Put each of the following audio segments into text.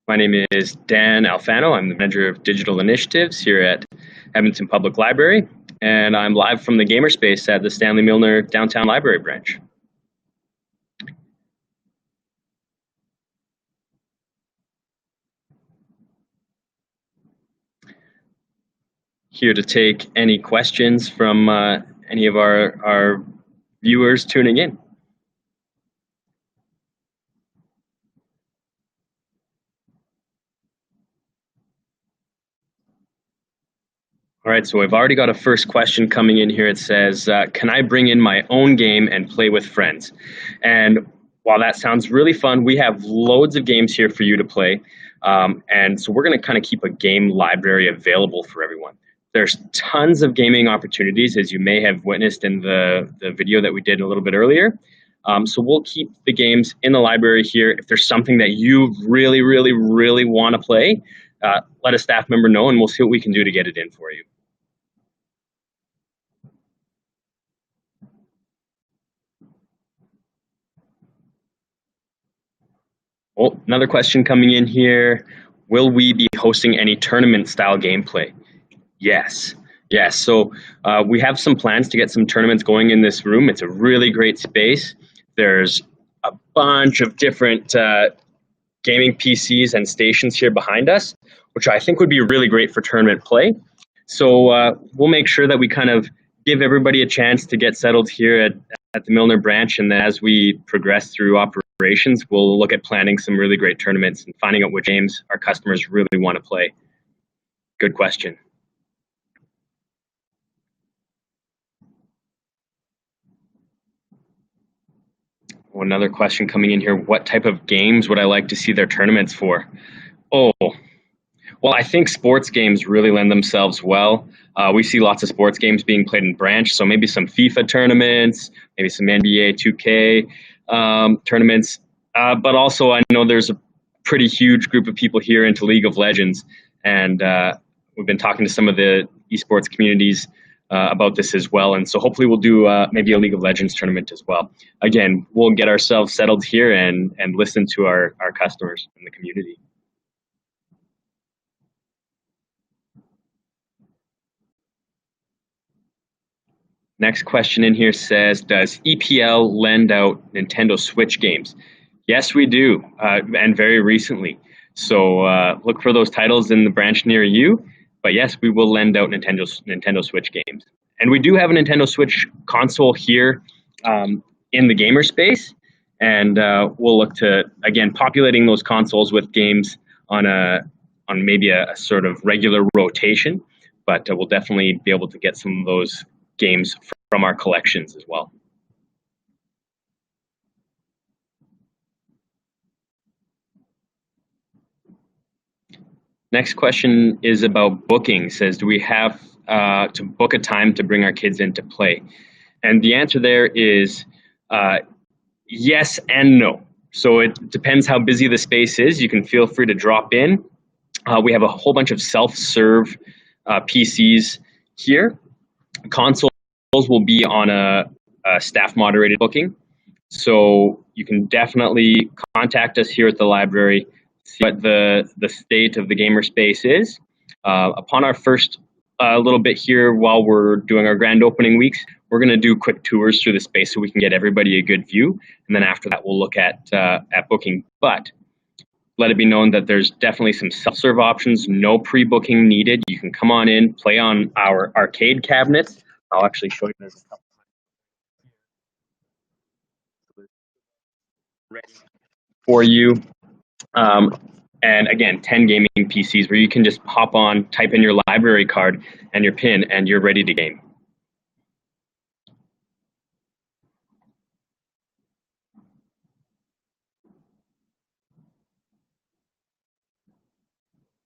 My name is Dan Alfano. I'm the manager of digital initiatives here at Edmonton Public Library, and I'm live from the Gamerspace at the Stanley Milner Downtown Library branch. Here to take any questions from any of our viewers tuning in. All right, so I've already got a first question coming in here. It says, can I bring in my own game and play with friends? And while that sounds really fun, we have loads of games here for you to play. And so we're going to kind of keep a game library available for everyone. There's tons of gaming opportunities, as you may have witnessed in the video that we did a little bit earlier. So we'll keep the games in the library here. If there's something that you really want to play, let a staff member know and we'll see what we can do to get it in for you. Oh, another question coming in here. Will we be hosting any tournament-style gameplay? Yes. So we have some plans to get some tournaments going in this room. It's a really great space. There's a bunch of different gaming PCs and stations here behind us, which I think would be really great for tournament play. So we'll make sure that we kind of give everybody a chance to get settled here at the Milner branch, and then as we progress through operations, we'll look at planning some really great tournaments and finding out which games our customers really want to play. Good question. Oh, another question coming in here. What type of games would I like to see their tournaments for? Oh, well, I think sports games really lend themselves well. We see lots of sports games being played in branch, so maybe some FIFA tournaments, maybe some NBA 2K tournaments. But also, I know there's a pretty huge group of people here into League of Legends, and we've been talking to some of the esports communities about this as well. And so hopefully we'll do maybe a League of Legends tournament as well. Again, we'll get ourselves settled here and listen to our customers in the community. Next question in here says, does EPL lend out Nintendo Switch games? Yes, we do, and very recently. So look for those titles in the branch near you. But yes, we will lend out Nintendo Switch games. And we do have a Nintendo Switch console here in the Gamerspace. And we'll look to, again, populating those consoles with games on maybe a sort of regular rotation. But we'll definitely be able to get some of those games from our collections as well. Next question is about booking. It says, do we have to book a time to bring our kids in to play? And the answer there is yes and no. So it depends how busy the space is. You can feel free to drop in. We have a whole bunch of self-serve PCs here. Consoles will be on a staff-moderated booking. So you can definitely contact us here at the library, see what the state of the Gamerspace is. Upon our first little bit here, while we're doing our grand opening weeks, we're going to do quick tours through the space so we can get everybody a good view. And then after that, we'll look at booking. But let it be known that there's definitely some self-serve options, no pre-booking needed. You can come on in, play on our arcade cabinets. I'll actually show you there's a couple ready for you. And again, 10 gaming PCs where you can just hop on, type in your library card and your PIN, and you're ready to game.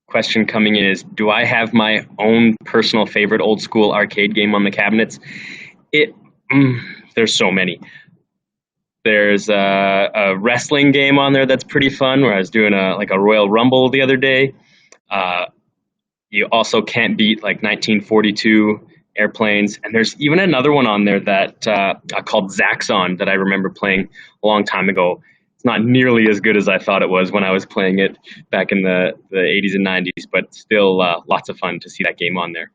Question coming in is, do I have my own personal favorite old school arcade game on the cabinets? There's so many. There's a wrestling game on there that's pretty fun, where I was doing a Royal Rumble the other day. You also can't beat like 1942 airplanes, and there's even another one on there that called Zaxxon that I remember playing a long time ago. It's not nearly as good as I thought it was when I was playing it back in the 80s and 90s, but still lots of fun to see that game on there.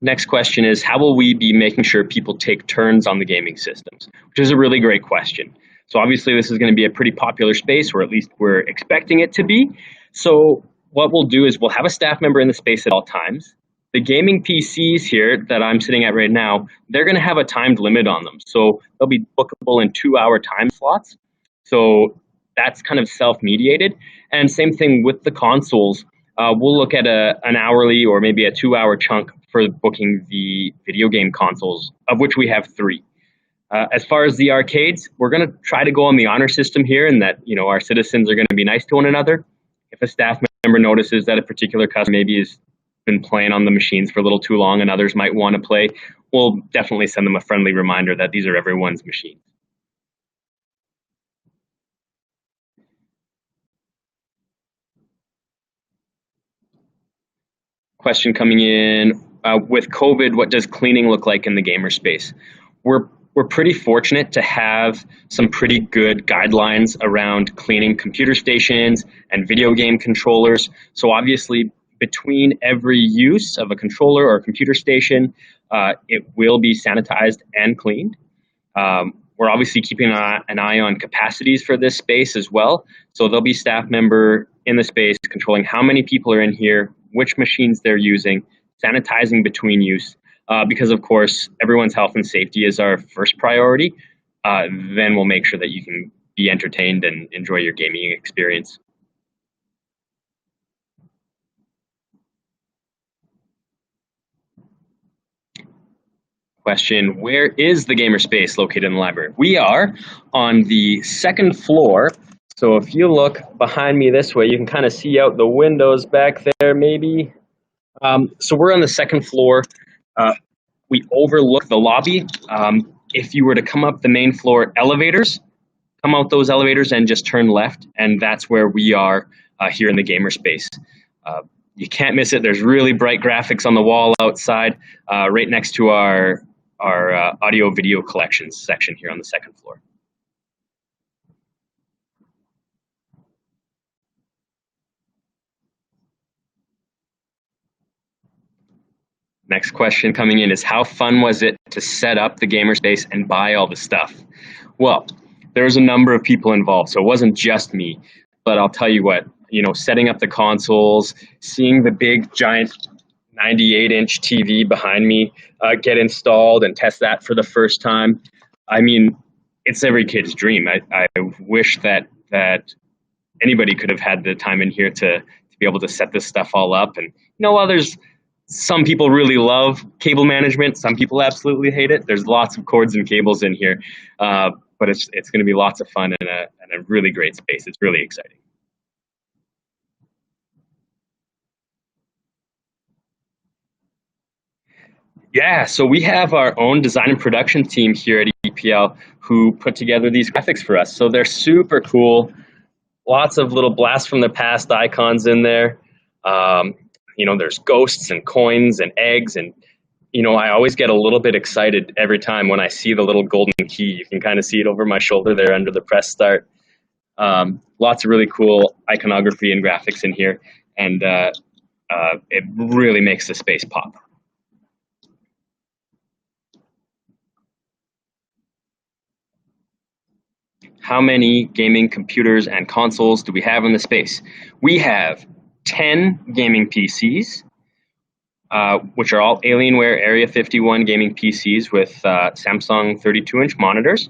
Next question is, how will we be making sure people take turns on the gaming systems? Which is a really great question. So obviously this is going to be a pretty popular space, or at least we're expecting it to be. So what we'll do is we'll have a staff member in the space at all times. The gaming PCs here that I'm sitting at right now, they're going to have a timed limit on them. So they'll be bookable in 2-hour time slots. So that's kind of self-mediated. And same thing with the consoles. We'll look at an hourly or maybe a 2-hour chunk for booking the video game consoles, of which we have 3. As far as the arcades, we're going to try to go on the honor system here, and that our citizens are going to be nice to one another. If a staff member notices that a particular customer maybe has been playing on the machines for a little too long and others might want to play, we'll definitely send them a friendly reminder that these are everyone's machines. Question coming in, with COVID, what does cleaning look like in the gamer space? We're pretty fortunate to have some pretty good guidelines around cleaning computer stations and video game controllers. So obviously, between every use of a controller or a computer station, it will be sanitized and cleaned. We're obviously keeping an eye on capacities for this space as well. So there'll be staff member in the space controlling how many people are in here, which machines they're using, sanitizing between use, because of course everyone's health and safety is our first priority. Then we'll make sure that you can be entertained and enjoy your gaming experience. Question, where is the Gamerspace located in the library? We are on the 2nd floor. So if you look behind me this way, you can kind of see out the windows back there maybe. So we're on the 2nd floor. We overlook the lobby. If you were to come up the main floor elevators, come out those elevators and just turn left, and that's where we are here in the Gamerspace. You can't miss it. There's really bright graphics on the wall outside, right next to our audio video collections section here on the 2nd floor. Next question coming in is, how fun was it to set up the Gamerspace and buy all the stuff? Well, there was a number of people involved, so it wasn't just me. But I'll tell you what, setting up the consoles, seeing the big giant 98-inch TV behind me get installed and test that for the first time. I mean, it's every kid's dream. I wish that anybody could have had the time in here to be able to set this stuff all up. And while there's some people really love cable management, some people absolutely hate it. There's lots of cords and cables in here, but it's going to be lots of fun and a really great space. It's really exciting. Yeah, so we have our own design and production team here at EPL who put together these graphics for us. So they're super cool. Lots of little blast from the past icons in there. There's ghosts and coins and eggs, and I always get a little bit excited every time when I see the little golden key. You can kind of see it over my shoulder there under the press start. Lots of really cool iconography and graphics in here, and it really makes the space pop. How many gaming computers and consoles do we have in the space? We have 10 gaming PCs, which are all Alienware Area 51 gaming PCs with Samsung 32-inch monitors,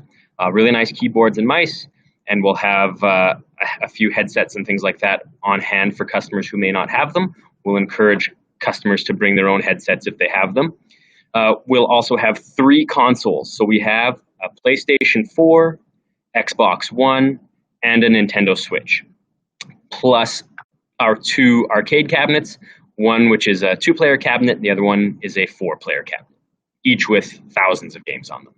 really nice keyboards and mice, and we'll have a few headsets and things like that on hand for customers who may not have them. We'll encourage customers to bring their own headsets if they have them. We'll also have 3 consoles. So we have a PlayStation 4, Xbox One, and a Nintendo Switch, plus our 2 arcade cabinets, one which is a 2-player cabinet, the other one is a 4-player cabinet, each with thousands of games on them.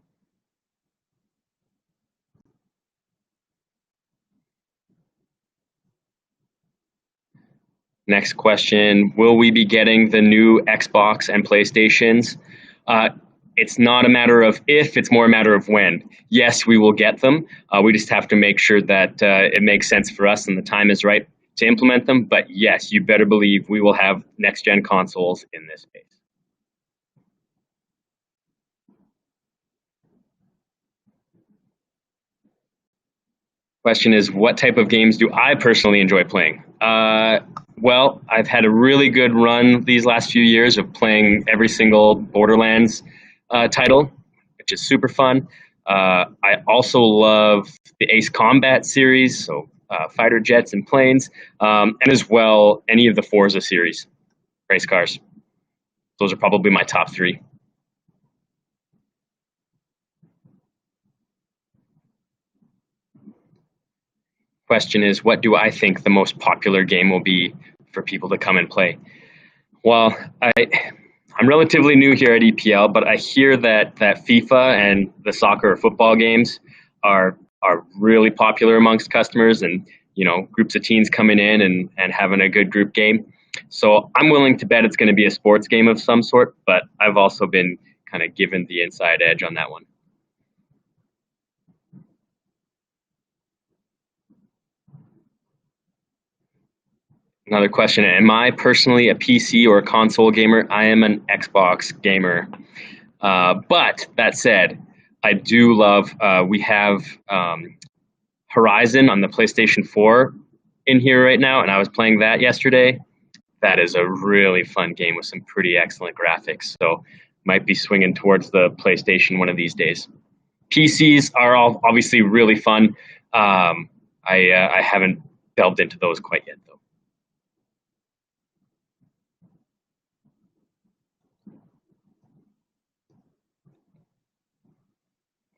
Next question, will we be getting the new Xbox and PlayStations? It's not a matter of if, it's more a matter of when. Yes, we will get them. We just have to make sure that it makes sense for us and the time is right to implement them. But yes, you better believe we will have next-gen consoles in this space. Question is, what type of games do I personally enjoy playing? Well, I've had a really good run these last few years of playing every single Borderlands title, which is super fun. I also love the Ace Combat series, so fighter jets and planes, and as well any of the Forza series, race cars. Those are probably my top three. Question is, what do I think the most popular game will be for people to come and play? Well, I'm relatively new here at EPL, but I hear that FIFA and the soccer or football games are really popular amongst customers, and groups of teens coming in and having a good group game. So I'm willing to bet it's going to be a sports game of some sort, but I've also been kind of given the inside edge on that one. Another question, am I personally a PC or a console gamer? I am an Xbox gamer. But that said, I do love, we have Horizon on the PlayStation 4 in here right now, and I was playing that yesterday. That is a really fun game with some pretty excellent graphics, so might be swinging towards the PlayStation one of these days. PCs are all obviously really fun. I haven't delved into those quite yet, though.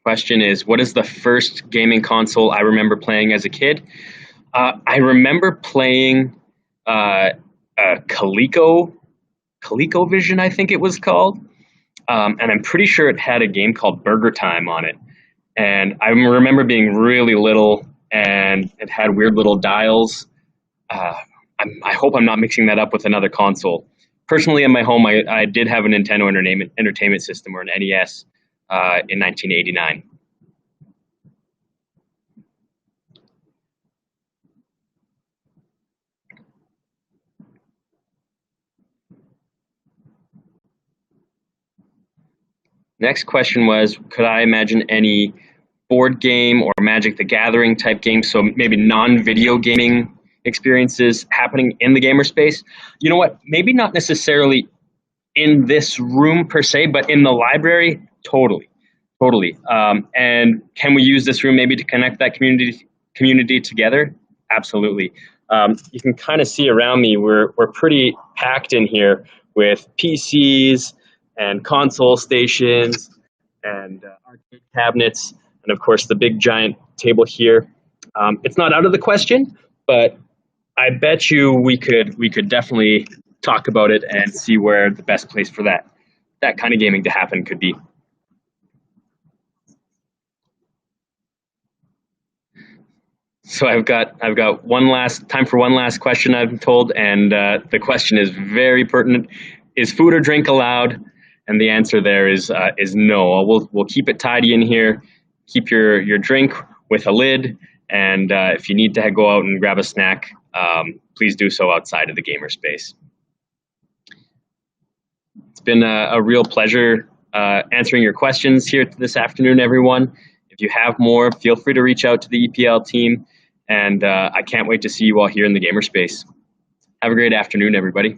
Question is, what is the first gaming console I remember playing as a kid? I remember playing ColecoVision, I think it was called. And I'm pretty sure it had a game called Burger Time on it. And I remember being really little, and it had weird little dials. I hope I'm not mixing that up with another console. Personally, in my home, I did have a Nintendo Entertainment System, or an NES, in 1989. Next question was, could I imagine any board game or Magic the Gathering type games, so maybe non-video gaming experiences happening in the Gamerspace? You know what? Maybe not necessarily in this room per se, but in the library, totally. Totally. And can we use this room maybe to connect that community together? Absolutely. You can kind of see around me, we're pretty packed in here with PCs and console stations and arcade cabinets, and of course the big giant table here. It's not out of the question, but I bet you we could definitely talk about it and see where the best place for that kind of gaming to happen could be. So I've got one last time for one last question, I'm told, and the question is very pertinent. Is food or drink allowed? And the answer there is no. We'll keep it tidy in here. Keep your drink with a lid, and if you need to go out and grab a snack, please do so outside of the Gamerspace. It's been a real pleasure answering your questions here this afternoon, everyone. If you have more, feel free to reach out to the EPL team, and I can't wait to see you all here in the Gamerspace. Have a great afternoon, everybody.